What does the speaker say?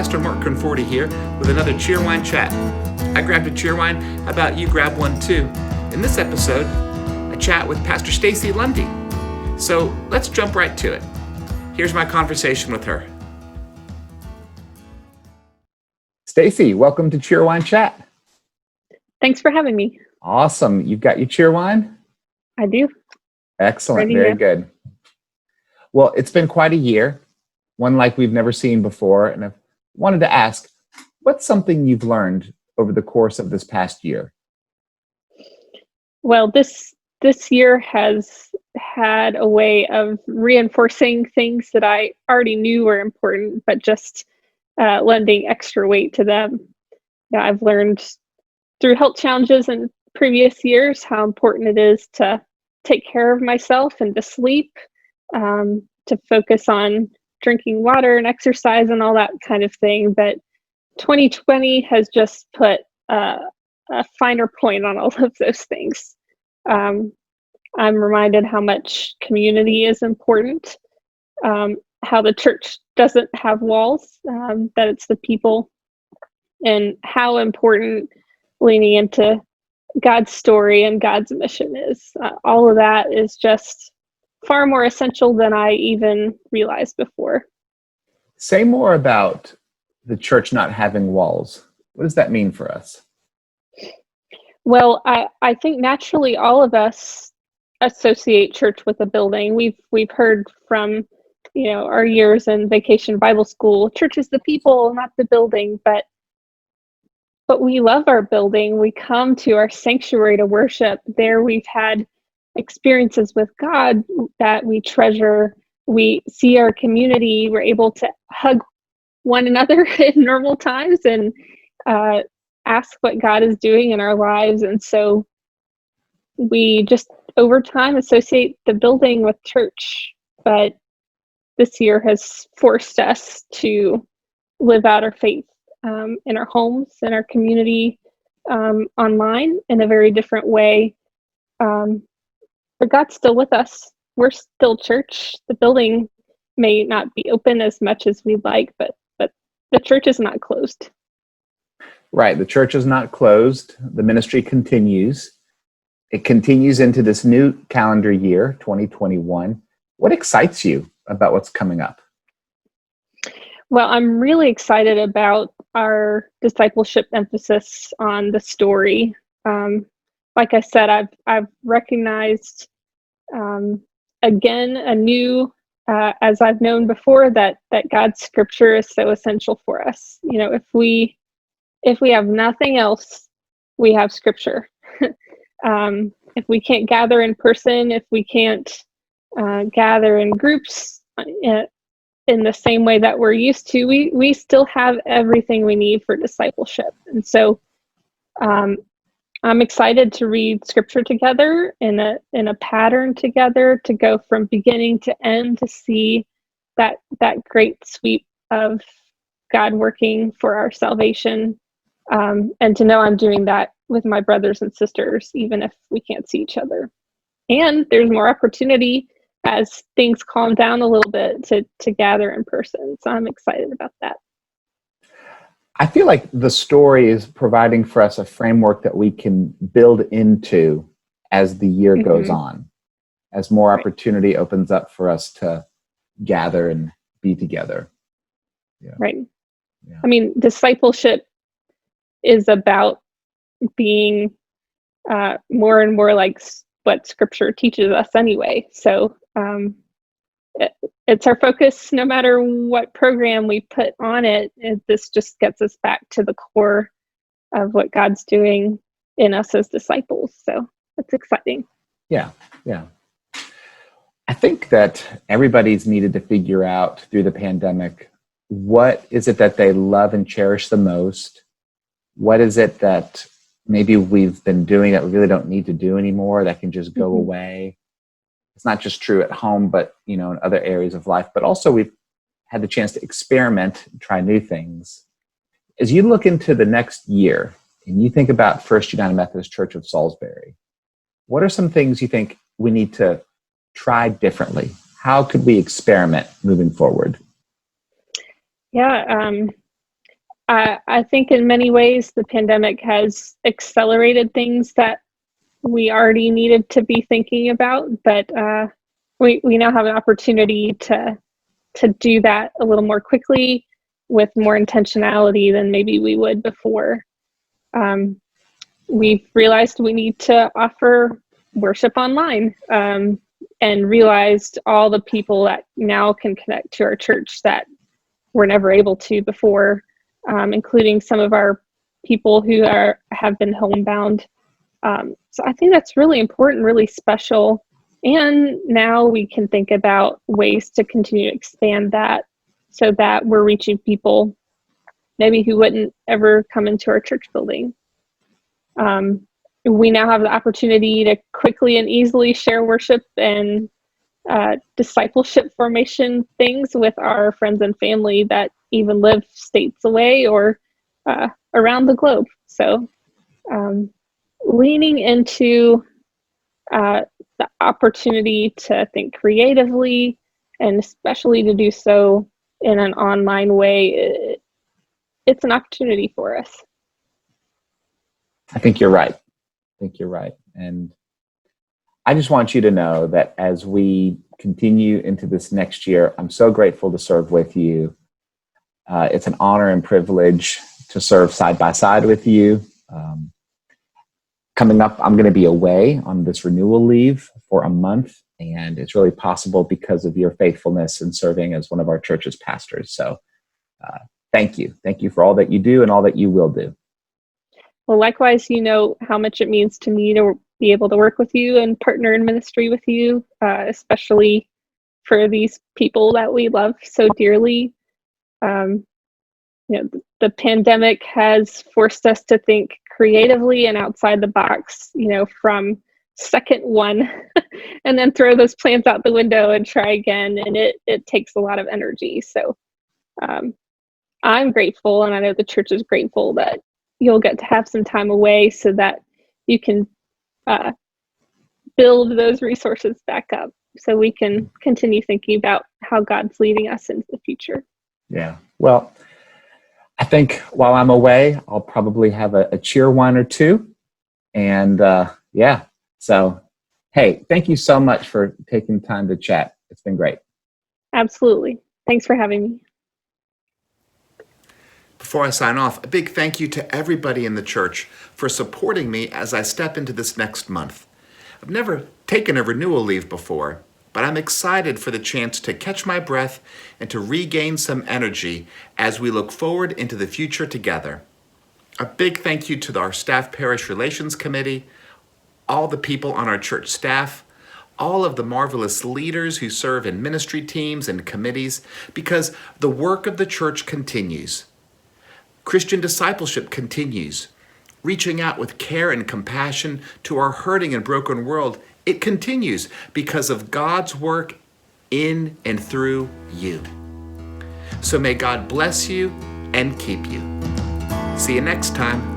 Pastor Mark Conforti here with another Cheerwine Chat. I grabbed a Cheerwine. How about you grab one too? In this episode, a chat with Pastor Stacey Lundy. So let's jump right to it. Here's my conversation with her. Stacey, welcome to Cheerwine Chat. Thanks for having me. Awesome. You've got your Cheerwine? I do. Excellent. Very good. Well, it's been quite a year, one like we've never seen before. And I wanted to ask, what's something you've learned over the course of this past year? Well, this year has had a way of reinforcing things that I already knew were important, but just lending extra weight to them. Yeah, I've learned through health challenges in previous years how important it is to take care of myself and to sleep, to focus on drinking water and exercise and all that kind of thing. But 2020 has just put a finer point on all of those things. I'm reminded how much community is important, how the church doesn't have walls, that it's the people, and how important leaning into God's story and God's mission is. All of that is just far more essential than I even realized before. Say more about the church not having walls. What does that mean for us? Well, I think naturally all of us associate church with a building. We've heard from, our years in Vacation Bible School, church is the people, not the building, but we love our building. We come to our sanctuary to worship. There we've had experiences with God that we treasure. We see our community. We're able to hug one another in normal times and ask what God is doing in our lives. And so we just over time associate the building with church. But this year has forced us to live out our faith in our homes, in our community, online in a very different way. But God's still with us. We're still church. The building may not be open as much as we'd like, but the church is not closed. Right. The church is not closed. The ministry continues. It continues into this new calendar year, 2021. What excites you about what's coming up? Well, I'm really excited about our discipleship emphasis on the story. Like I said, I've recognized again anew, as I've known before, that God's scripture is so essential for us. If we have nothing else, we have scripture. If we can't gather in person, if we can't gather in groups in the same way that we're used to, we still have everything we need for discipleship. And so I'm excited to read scripture together in a pattern together, to go from beginning to end, to see that great sweep of God working for our salvation, and to know I'm doing that with my brothers and sisters, even if we can't see each other. And there's more opportunity as things calm down a little bit to gather in person. So I'm excited about that. I feel like the story is providing for us a framework that we can build into as the year goes on, as more opportunity opens up for us to gather and be together. Yeah. Right. Yeah. I mean, discipleship is about being more and more like what scripture teaches us anyway. So it's our focus no matter what program we put on it. This just gets us back to the core of what God's doing in us as disciples. So it's exciting. Yeah. I think that everybody's needed to figure out through the pandemic, what is it that they love and cherish the most? What is it that maybe we've been doing that we really don't need to do anymore, that can just go away? It's not just true at home, but in other areas of life. But also we've had the chance to experiment and try new things. As you look into the next year and you think about First United Methodist Church of Salisbury, what are some things you think we need to try differently? How could we experiment moving forward? Yeah, I think in many ways the pandemic has accelerated things that we already needed to be thinking about, but we now have an opportunity to do that a little more quickly with more intentionality than maybe we would before. We've realized we need to offer worship online, and realized all the people that now can connect to our church that were never able to before, including some of our people who have been homebound. So I think that's really important, really special. And now we can think about ways to continue to expand that so that we're reaching people maybe who wouldn't ever come into our church building. We now have the opportunity to quickly and easily share worship and discipleship formation things with our friends and family that even live states away or around the globe. So leaning into the opportunity to think creatively, and especially to do so in an online way, it's an opportunity for us. I think you're right. And I just want you to know that as we continue into this next year, I'm so grateful to serve with you. It's an honor and privilege to serve side by side with you. Coming up, I'm going to be away on this renewal leave for a month, and it's really possible because of your faithfulness in serving as one of our church's pastors. So thank you. Thank you for all that you do and all that you will do. Well, likewise, you know how much it means to me to be able to work with you and partner in ministry with you, especially for these people that we love so dearly. The pandemic has forced us to think creatively and outside the box, from second one, and then throw those plans out the window and try again. And it takes a lot of energy. So I'm grateful, and I know the church is grateful that you'll get to have some time away so that you can build those resources back up so we can continue thinking about how God's leading us into the future. Yeah. Well, I think while I'm away, I'll probably have a Cheerwine or two. And so, hey, thank you so much for taking time to chat. It's been great. Absolutely. Thanks for having me. Before I sign off, a big thank you to everybody in the church for supporting me as I step into this next month. I've never taken a renewal leave before, but I'm excited for the chance to catch my breath and to regain some energy as we look forward into the future together. A big thank you to our staff parish relations committee, all the people on our church staff, all of the marvelous leaders who serve in ministry teams and committees, because the work of the church continues. Christian discipleship continues. Reaching out with care and compassion to our hurting and broken world, it continues because of God's work in and through you. So may God bless you and keep you. See you next time.